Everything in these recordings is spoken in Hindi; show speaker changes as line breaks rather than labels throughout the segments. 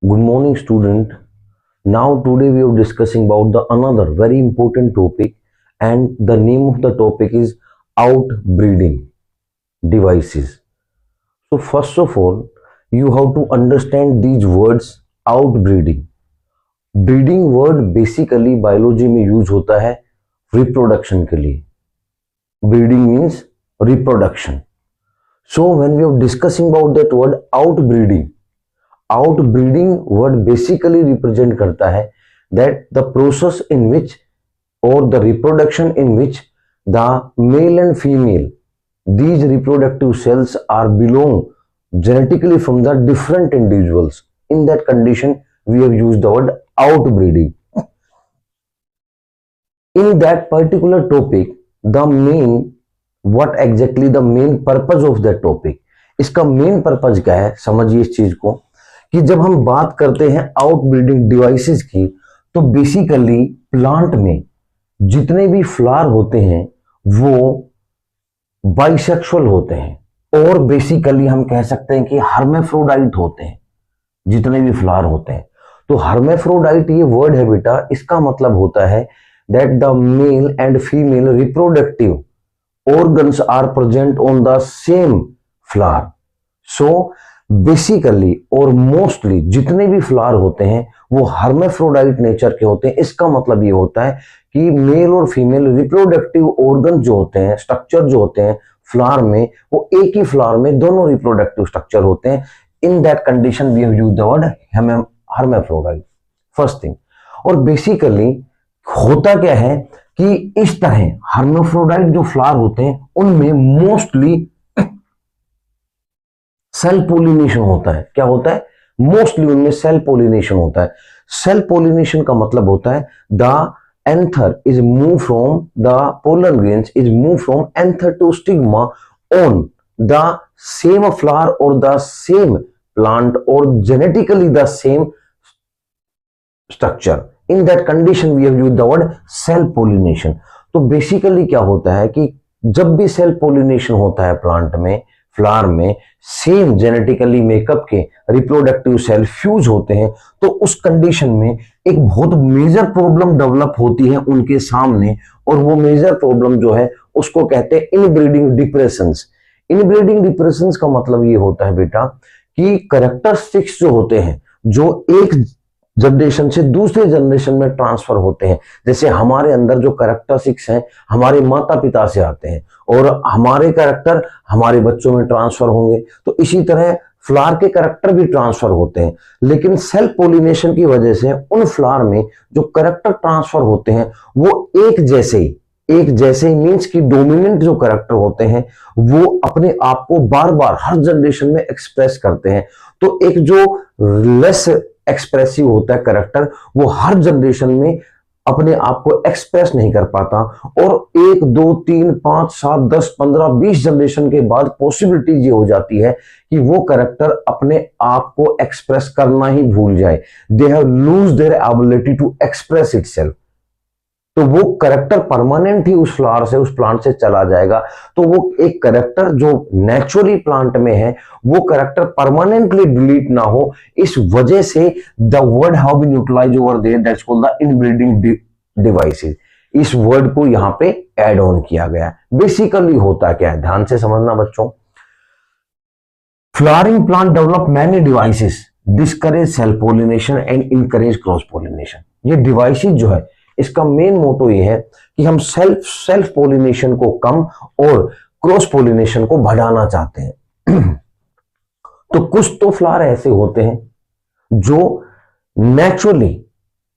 Good morning, student. Now today we are discussing about the another very important topic, and the name of the topic is outbreeding devices. So first of all, you have to understand these words outbreeding. Breeding word basically biology में यूज होता है रिप्रोडक्शन के लिए. Breeding means reproduction. So when we are discussing about that word outbreeding word basically represent करता है that the process in which or the reproduction in which the male and female these reproductive cells are belong genetically from the different individuals. In that condition we have used the word outbreeding. In that particular topic, the main what exactly the main purpose of that topic, इसका मेन पर्पज क्या है समझिए इस चीज को कि जब हम बात करते हैं आउटब्रीडिंग डिवाइसेस की तो बेसिकली प्लांट में जितने भी फ्लावर होते हैं वो बाइसेक्सुअल होते हैं और बेसिकली हम कह सकते हैं कि हर्मेफ्रोडाइट होते हैं जितने भी फ्लावर होते हैं. तो हर्मेफ्रोडाइट ये वर्ड है बेटा, इसका मतलब होता है that the male and female reproductive organs are present on the same flower. So basically और मोस्टली जितने भी फ्लावर होते हैं वो हर्मेफ्रोडाइट नेचर के होते हैं. इसका मतलब ये होता है कि मेल और फीमेल रिप्रोडक्टिव ऑर्गन जो होते हैं, स्ट्रक्चर जो होते हैं फ्लावर में, वो एक ही फ्लावर में दोनों रिप्रोडक्टिव स्ट्रक्चर होते हैं. In that condition we have used the word hermaphrodite. First thing. और बेसिकली होता क्या है कि इस तरह हर्मेफ्रोडाइट जो फ्लावर होते हैं उनमें मोस्टली सेल पोलिनेशन होता है. क्या होता है? मोस्टली उनमें सेल पोलिनेशन होता है. सेल पोलिनेशन का मतलब होता है the anther is moved from the pollen grains is moved from anther to stigma on the same flower or the same plant or genetically the same structure. In that condition we have used the word cell pollination. तो बेसिकली क्या होता है कि जब भी सेल पोलिनेशन होता है प्लांट में, फ्लावर में, सेम जेनेटिकली मेकअप के रिप्रोडक्टिव सेल फ्यूज होते हैं तो उस कंडीशन में एक बहुत मेजर प्रॉब्लम डेवलप होती है उनके सामने. और वो मेजर प्रॉब्लम जो है उसको कहते हैं इनब्रीडिंग डिप्रेशंस. इनब्रीडिंग डिप्रेशंस का मतलब ये होता है बेटा कि कैरेक्टरिस्टिक्स जो होते हैं जो एक जनरेशन से दूसरे जनरेशन में ट्रांसफर होते हैं. जैसे हमारे अंदर जो कैरेक्टरिस्टिक्स हैं हमारे माता पिता से आते हैं और हमारे कैरेक्टर हमारे बच्चों में ट्रांसफर होंगे. तो इसी तरह फ्लावर के कैरेक्टर भी ट्रांसफर होते हैं. लेकिन सेल पोलिनेशन की वजह से उन फ्लावर में जो कैरेक्टर ट्रांसफर होते हैं वो एक जैसे ही मीन्स की डोमिनेंट जो कैरेक्टर होते हैं वो अपने आप को बार बार हर जनरेशन में एक्सप्रेस करते हैं. तो एक जो लेस एक्सप्रेसिव होता है कैरेक्टर वो हर जनरेशन में अपने आप को एक्सप्रेस नहीं कर पाता और 1 2 3 5 7 10 15 20 जनरेशन के बाद पॉसिबिलिटी ये हो जाती है कि वो कैरेक्टर अपने आप को एक्सप्रेस करना ही भूल जाए. They have lose their ability to express itself. तो वो कैरेक्टर परमानेंट ही उस फ्लावर से, उस प्लांट से चला जाएगा. तो वो एक कैरेक्टर जो नेचुरली प्लांट में है वो कैरेक्टर परमानेंटली डिलीट ना हो, इस वजह से the word have been utilized over there that's called the inbreeding devices. इस वर्ड को यहां पे ऐड ऑन किया गया. बेसिकली होता क्या है ध्यान से समझना बच्चों. Flowering plant develop many devices discourage self pollination and encourage cross pollination. ये डिवाइसेस जो है इसका मेन मोटो ये है कि हम सेल्फ पोलिनेशन को कम और क्रॉस पोलिनेशन को बढ़ाना चाहते हैं. तो कुछ तो फ्लावर ऐसे होते हैं जो नेचुरली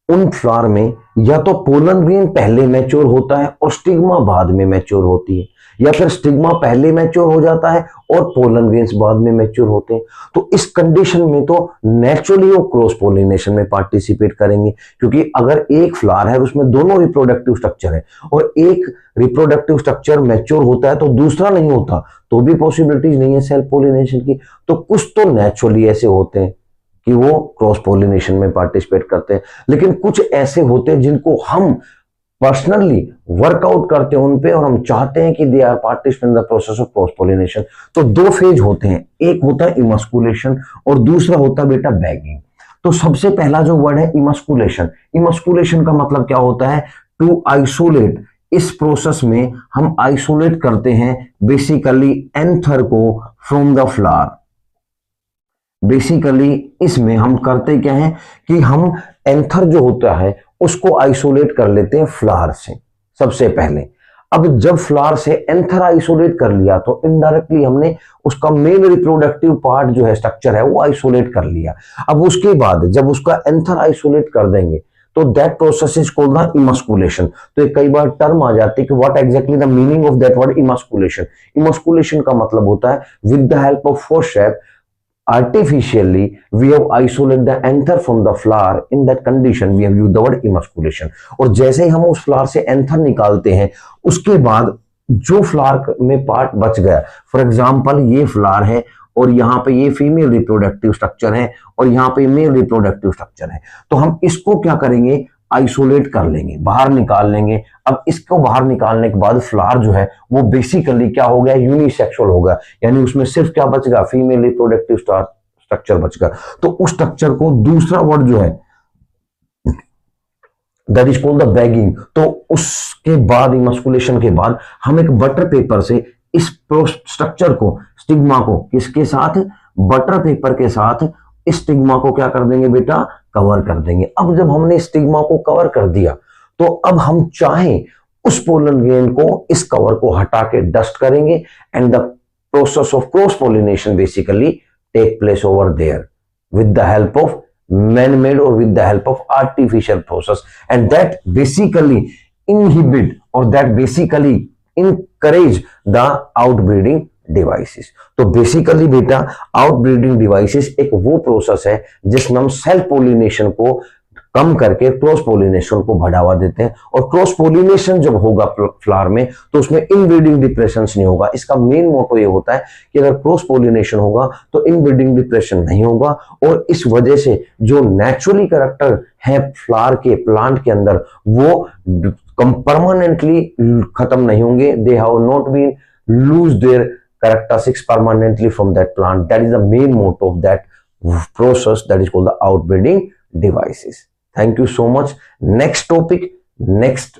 उन फ्लावर में या तो पोलन ग्रेन पहले मैच्योर होता है और स्टिग्मा बाद में मैच्योर होती है, या फिर स्टिग्मा पहले मैच्योर हो जाता है और पोलन ग्रेन्स बाद में मैच्योर होते हैं. तो इस कंडीशन में तो नेचुरली वो क्रॉस पोलिनेशन में पार्टिसिपेट करेंगे क्योंकि अगर एक फ्लावर है उसमें दोनों रिप्रोडक्टिव स्ट्रक्चर है और एक रिप्रोडक्टिव स्ट्रक्चर मैच्योर होता है तो दूसरा नहीं होता तो भी पॉसिबिलिटीज नहीं है सेल्फ पोलिनेशन की. तो कुछ तो नेचुरली ऐसे होते हैं कि वो क्रॉस पोलिनेशन में पार्टिसिपेट करते हैं, लेकिन कुछ ऐसे होते हैं जिनको हम पर्सनली वर्कआउट करते हैं उन पे और हम चाहते हैं कि they are participate in the process of cross pollination. तो 2 फेज होते हैं, एक होता है इमस्कुलेशन और दूसरा होता है बेटा बैगिंग. तो सबसे पहला जो वर्ड है इमस्कुलेशन। इमस्कुलेशन का मतलब क्या होता है? To isolate. इस प्रोसेस में हम आइसोलेट करते हैं बेसिकली एंथर को फ्रॉम द फ्लावर। बेसिकली इसमें हम करते क्या है कि हम एंथर जो होता है उसको आइसोलेट कर लेते हैं फ्लावर से सबसे पहले। अब जब फ्लावर से एंथर आइसोलेट कर लिया तो इनडायरेक्टली हमने उसका मेन रिप्रोडक्टिव पार्ट जो है स्ट्रक्चर है वो आइसोलेट कर लिया। अब उसके बाद जब उसका एंथर आइसोलेट कर देंगे तो that process is called the emasculation. तो कई बार टर्म आ जाती है कि what exactly the meaning of that word emasculation. Emasculation का मतलब होता है with the help of forcep artificially we have isolate the anther from the flower. In that condition we have used the word emasculation. और जैसे ही हम उस फ्लावर से एंथर निकालते हैं उसके बाद जो फ्लावर में पार्ट बच गया, फॉर एग्जांपल ये फ्लावर है और यहाँ पे ये फीमेल रिप्रोडक्टिव स्ट्रक्चर है और यहाँ पे मेल रिप्रोडक्टिव स्ट्रक्चर है, तो हम इसको क्या करेंगे? आइसोलेट कर लेंगे, बाहर निकाल लेंगे। अब इसको बाहर निकालने के बाद फ्लावर जो है वो बेसिकली क्या हो गया? यूनिसेक्सुअल हो गया, यानी उसमें सिर्फ क्या बच गया? फीमेल रिप्रोडक्टिव स्ट्रक्चर बच गया। तो उस स्ट्रक्चर को दूसरा वर्ड जो है that is called the bagging. तो उसके बाद इमस्कुलेशन के बाद हम एक बटर पेपर से इस स्ट्रक्चर को, स्टिग्मा को, किसके साथ? बटर पेपर के साथ इस स्टिग्मा को क्या कर देंगे बेटा? कवर कर देंगे। अब जब हमने स्टिग्मा को कवर कर दिया तो अब हम चाहें उस पोलन ग्रेन को, इस कवर को हटा के डस्ट करेंगे and the process of cross pollination basically take place over there with the help of man made और with the help of artificial process, and that basically inhibit और that basically encourage the outbreeding devices. तो बेसिकली बेटा आउटब्रीडिंग डिवाइसेस एक वो प्रोसेस है जिसमें हम सेल्फ पोलिनेशन को कम करके क्रॉस पोलिनेशन को बढ़ावा देते हैं। और क्रॉस पोलिनेशन जब होगा फ्लावर में तो उसमें इनब्रीडिंग डिप्रेशन नहीं होगा। इसका मेन मोटो ये होता है कि अगर क्रॉस पोलिनेशन होगा तो इनब्रीडिंग डिप्रेशन नहीं होगा, और इस वजह से जो नेचुरली कैरेक्टर है फ्लावर के, प्लांट के अंदर, वो परमानेंटली खत्म नहीं होंगे। They have not been lose their characteristics permanently from that plant. That is the main motto of that process, that is called the outbreeding devices. Thank you so much. Next topic, next